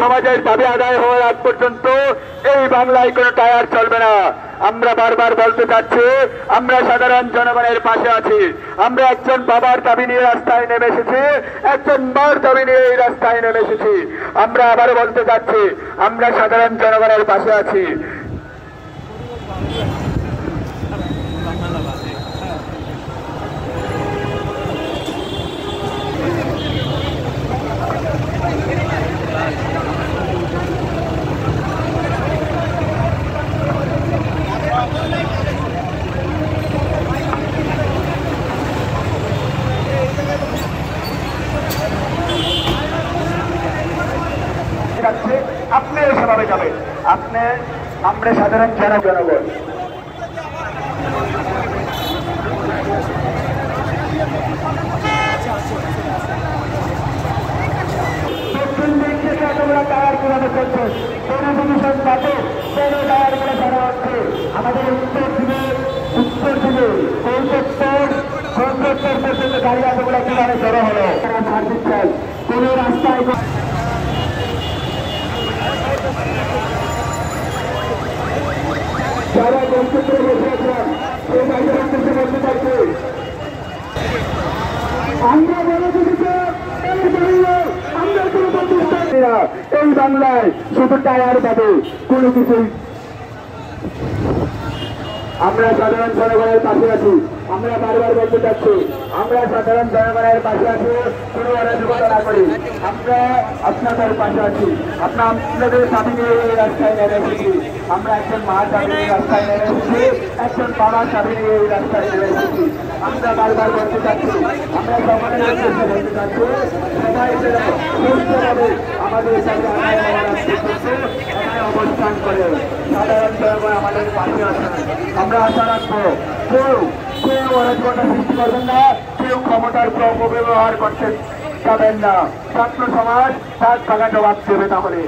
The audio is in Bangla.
সমাজের দাবি আদায় হওয়ার আগ পর্যন্ত এই বাংলায় কোনো টায়ার চলবে না। আমরা বারবার বলতে চাচ্ছি, আমরা সাধারণ জনগণের পাশে আছি। আমরা একজন বাবার দাবি নিয়ে রাস্তায় নেমে এসেছি, একজন মার দাবি নিয়ে এই রাস্তায় নেমে এসেছি। আমরা আবারও বলতে চাচ্ছি, আমরা সাধারণ জনগণের পাশে আছি। আপনি সেভাবে যাবেন, আপনি আমরা সাধারণ জনগণ আমাদের উত্তর দিকে পর্যন্ত গাড়ি এতগুলো কিভাবে জড়ো হলো সার্ভিস চাই কোন রাস্তায় যারা গন্তব্যে বসে আছেন সেই বাইরের উদ্দেশ্যে বলতে চাইছে আমরা বলে দিতে আমরা কোনো প্রতিষ্ঠান না এই বাংলায় শুধু টায়ার পাবে কোনো কিছুই। আমরা সাধারণ জনগণের পাশে আছি। আমরা বারবার বলতে চাচ্ছি, আমরা সাধারণ জনগণের পাশে আছি, কোনো অরাজকতা না করি। আমরা আপনাদের পাশে আছি। আপনাদের দাবি নিয়ে এই রাস্তায় নেমে এসেছি। আমরা একজন মার দাবি নিয়ে রাস্তায় নেমে এসেছি, একজন বাবার দাবি নিয়ে এই রাস্তায় নেমে এসেছি। আমরা বারবার বলতে চাচ্ছি, আমরা সকলের উদ্দেশ্যে বলতে চাচ্ছি, সবাই যেন সুস্থভাবে আমাদের সাথে অবস্থান করে সাধারণ জনগণ আমাদের পাশে আছেন। আমরা আশা রাখবো কেউ অরাজকতা সৃষ্টি করবেন না, কেউ ক্ষমতার অপব্যবহার করতে যাবেন না। ছাত্র সমাজ তার টাকা জবাব দেবে। তাহলে